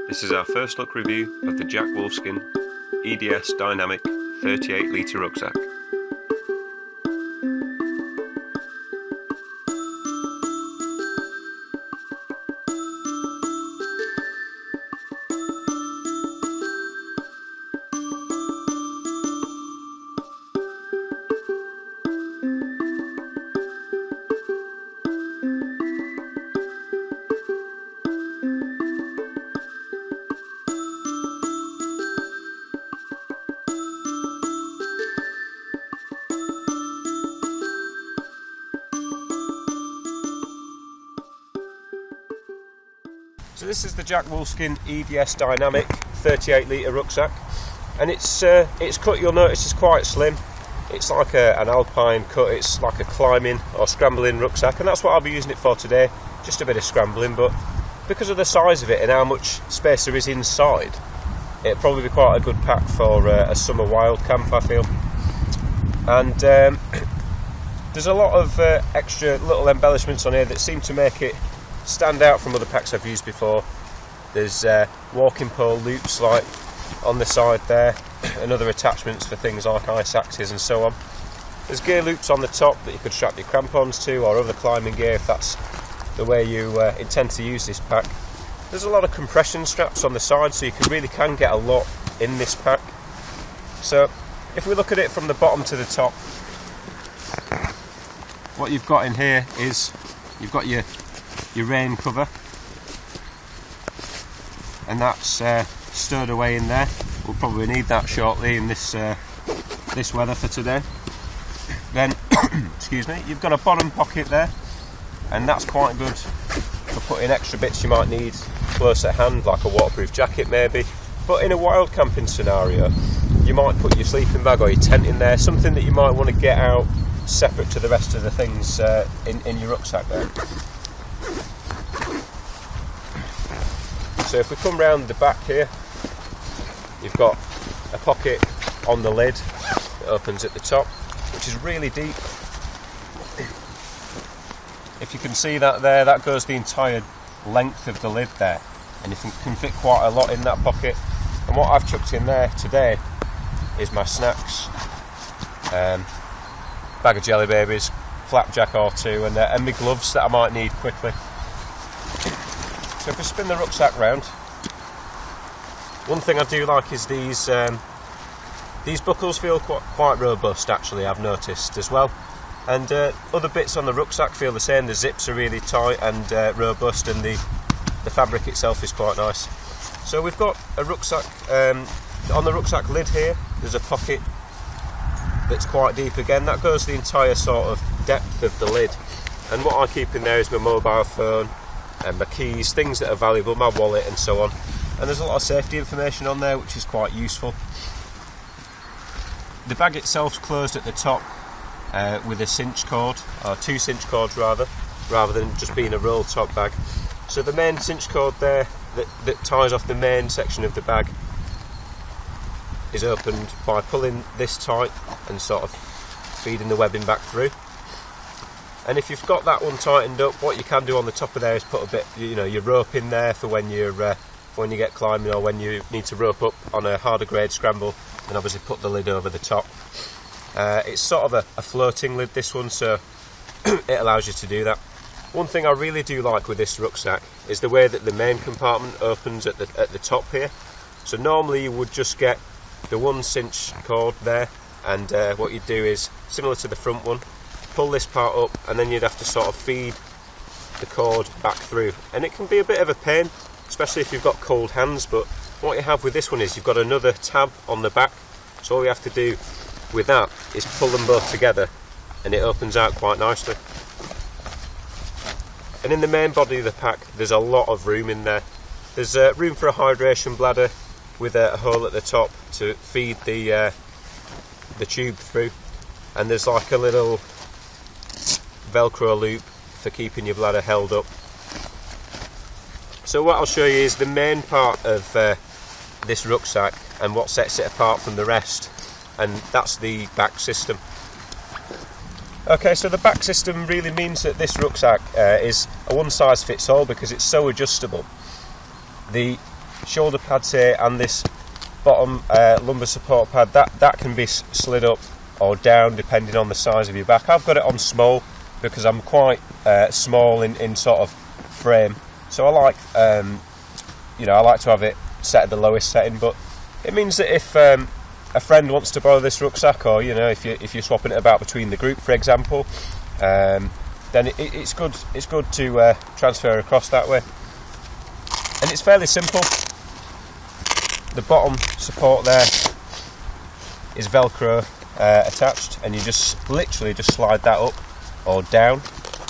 This is our first look review of the Jack Wolfskin EDS Dynamic 38 litre rucksack. So this is the Jack Wolfskin EDS Dynamic 38 litre rucksack, and its cut, you'll notice, is quite slim. It's like an alpine cut. It's like a climbing or scrambling rucksack, and that's what I'll be using it for today, just a bit of scrambling. But because of the size of it and how much space there is inside, it'll probably be quite a good pack for a summer wild camp, I feel. And there's a lot of extra little embellishments on here that seem to make it stand out from other packs I've used before. There's walking pole loops like on the side there, and other attachments for things like ice axes and so on. There's gear loops on the top that you could strap your crampons to, or other climbing gear if that's the way you intend to use this pack. There's a lot of compression straps on the side, so you really can get a lot in this pack. So if we look at it from the bottom to the top, what you've got in here is you've got your rain cover, and that's stowed away in there. We'll probably need that shortly in this weather for today. Then excuse me, you've got a bottom pocket there, and that's quite good for putting extra bits you might need close at hand, like a waterproof jacket maybe. But in a wild camping scenario, you might put your sleeping bag or your tent in there, something that you might want to get out separate to the rest of the things in your rucksack there. So if we come round the back here, you've got a pocket on the lid that opens at the top, which is really deep. If you can see that there, that goes the entire length of the lid there, and you can fit quite a lot in that pocket. And what I've chucked in there today is my snacks, bag of jelly babies, flapjack or two, and my gloves that I might need quickly. So if we spin the rucksack round, one thing I do like is these buckles feel quite robust, actually, I've noticed as well. And other bits on the rucksack feel the same. The zips are really tight and robust, and the fabric itself is quite nice. So we've got a rucksack, on the rucksack lid here, there's a pocket that's quite deep again. That goes the entire sort of depth of the lid. And what I keep in there is my mobile phone, and my keys, things that are valuable, my wallet and so on. And there's a lot of safety information on there, which is quite useful. The bag itself's closed at the top with a cinch cord, or two cinch cords rather than just being a roll top bag. So the main cinch cord there that ties off the main section of the bag is opened by pulling this tight and sort of feeding the webbing back through. And if you've got that one tightened up, what you can do on the top of there is put a bit, your rope in there for when you get climbing, or when you need to rope up on a harder grade scramble, and obviously put the lid over the top. It's sort of a floating lid, this one, so it allows you to do that. One thing I really do like with this rucksack is the way that the main compartment opens at the top here. So normally you would just get the one cinch cord there, and what you'd do is, similar to the front one, pull this part up, and then you'd have to sort of feed the cord back through, and it can be a bit of a pain, especially if you've got cold hands. But what you have with this one is you've got another tab on the back, so all you have to do with that is pull them both together, and it opens out quite nicely. And in the main body of the pack, there's a lot of room in there. There's room for a hydration bladder with a hole at the top to feed the tube through, and there's like a little Velcro loop for keeping your bladder held up. So what I'll show you is the main part of this rucksack and what sets it apart from the rest, and that's the back system. Okay, so the back system really means that this rucksack is a one size fits all because it's so adjustable. The shoulder pads here and this bottom lumbar support pad, that can be slid up or down depending on the size of your back. I've got it on small because I'm quite small in sort of frame, so I like I like to have it set at the lowest setting. But it means that if a friend wants to borrow this rucksack, or if you're swapping it about between the group, for example, then it's good to transfer across that way. And it's fairly simple. The bottom support there is Velcro attached, and you just literally just slide that up or down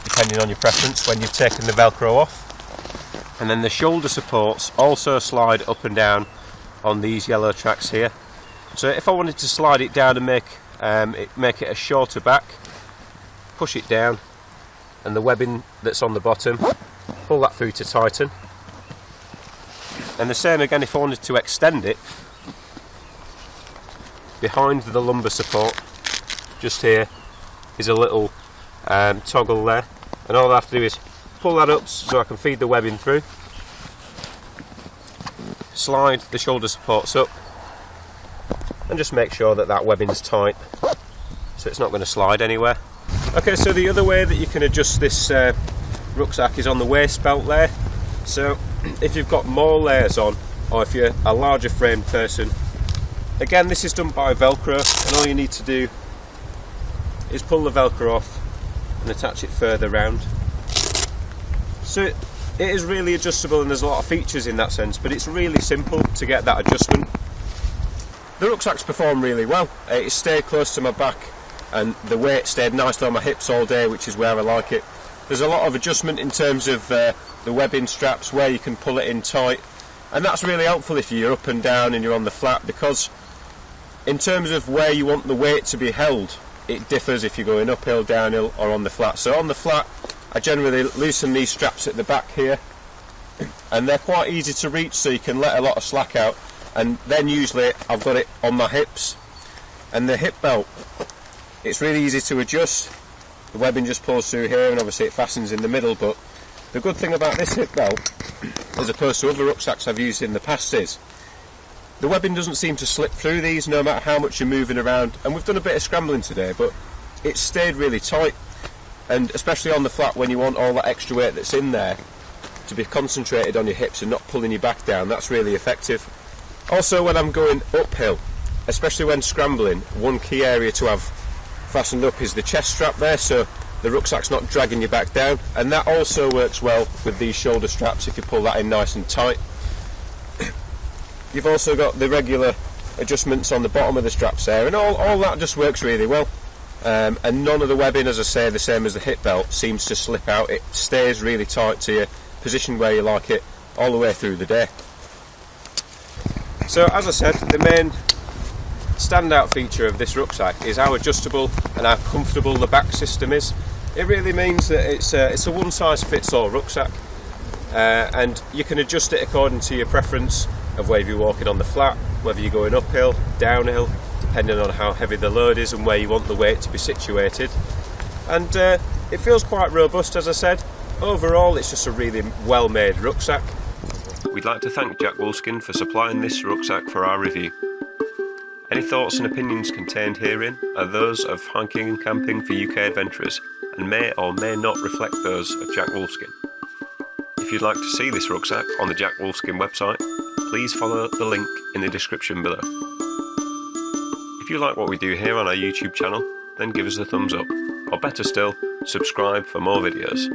depending on your preference when you've taken the Velcro off. And then the shoulder supports also slide up and down on these yellow tracks here. So if I wanted to slide it down and make it a shorter back, push it down, and the webbing that's on the bottom, pull that through to tighten. And the same again if I wanted to extend it, behind the lumbar support, just here, is a little toggle there, and all I have to do is pull that up so I can feed the webbing through, slide the shoulder supports up, and just make sure that webbing's tight so it's not going to slide anywhere. Okay, so the other way that you can adjust this rucksack is on the waist belt there. So if you've got more layers on, or if you're a larger framed person, again this is done by Velcro, and all you need to do is pull the Velcro off and attach it further round. So it is really adjustable, and there's a lot of features in that sense, but it's really simple to get that adjustment. The rucksacks perform really well. It stayed close to my back, and the weight stayed nicely on my hips all day, which is where I like it. There's a lot of adjustment in terms of the webbing straps, where you can pull it in tight, and that's really helpful if you're up and down and you're on the flat, because in terms of where you want the weight to be held, it differs if you're going uphill, downhill, or on the flat. So on the flat, I generally loosen these straps at the back here, and they're quite easy to reach, so you can let a lot of slack out. And then usually I've got it on my hips, and the hip belt, it's really easy to adjust. The webbing just pulls through here, and obviously it fastens in the middle. But the good thing about this hip belt, as opposed to other rucksacks I've used in the past, is the webbing doesn't seem to slip through these no matter how much you're moving around. And we've done a bit of scrambling today, but it's stayed really tight, and especially on the flat, when you want all that extra weight that's in there to be concentrated on your hips and not pulling your back down, that's really effective. Also, when I'm going uphill, especially when scrambling, one key area to have fastened up is the chest strap there, so the rucksack's not dragging you back down, and that also works well with these shoulder straps if you pull that in nice and tight. You've also got the regular adjustments on the bottom of the straps there, and all that just works really well. And none of the webbing, as I say, the same as the hip belt, seems to slip out. It stays really tight to you, positioned where you like it, all the way through the day. So as I said, the main standout feature of this rucksack is how adjustable and how comfortable the back system is. It really means that it's a one-size-fits-all rucksack, and you can adjust it according to your preference of whether you're walking on the flat, whether you're going uphill, downhill, depending on how heavy the load is and where you want the weight to be situated. And it feels quite robust, as I said. Overall, it's just a really well-made rucksack. We'd like to thank Jack Wolfskin for supplying this rucksack for our review. Any thoughts and opinions contained herein are those of hiking and camping for UK adventurers, and may or may not reflect those of Jack Wolfskin. If you'd like to see this rucksack on the Jack Wolfskin website, please follow the link in the description below. If you like what we do here on our YouTube channel, then give us a thumbs up, or better still, subscribe for more videos.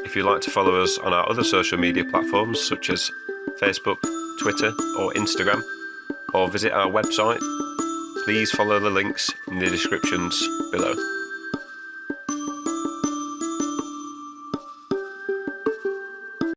If you'd like to follow us on our other social media platforms such as Facebook, Twitter or Instagram, or visit our website, please follow the links in the descriptions below.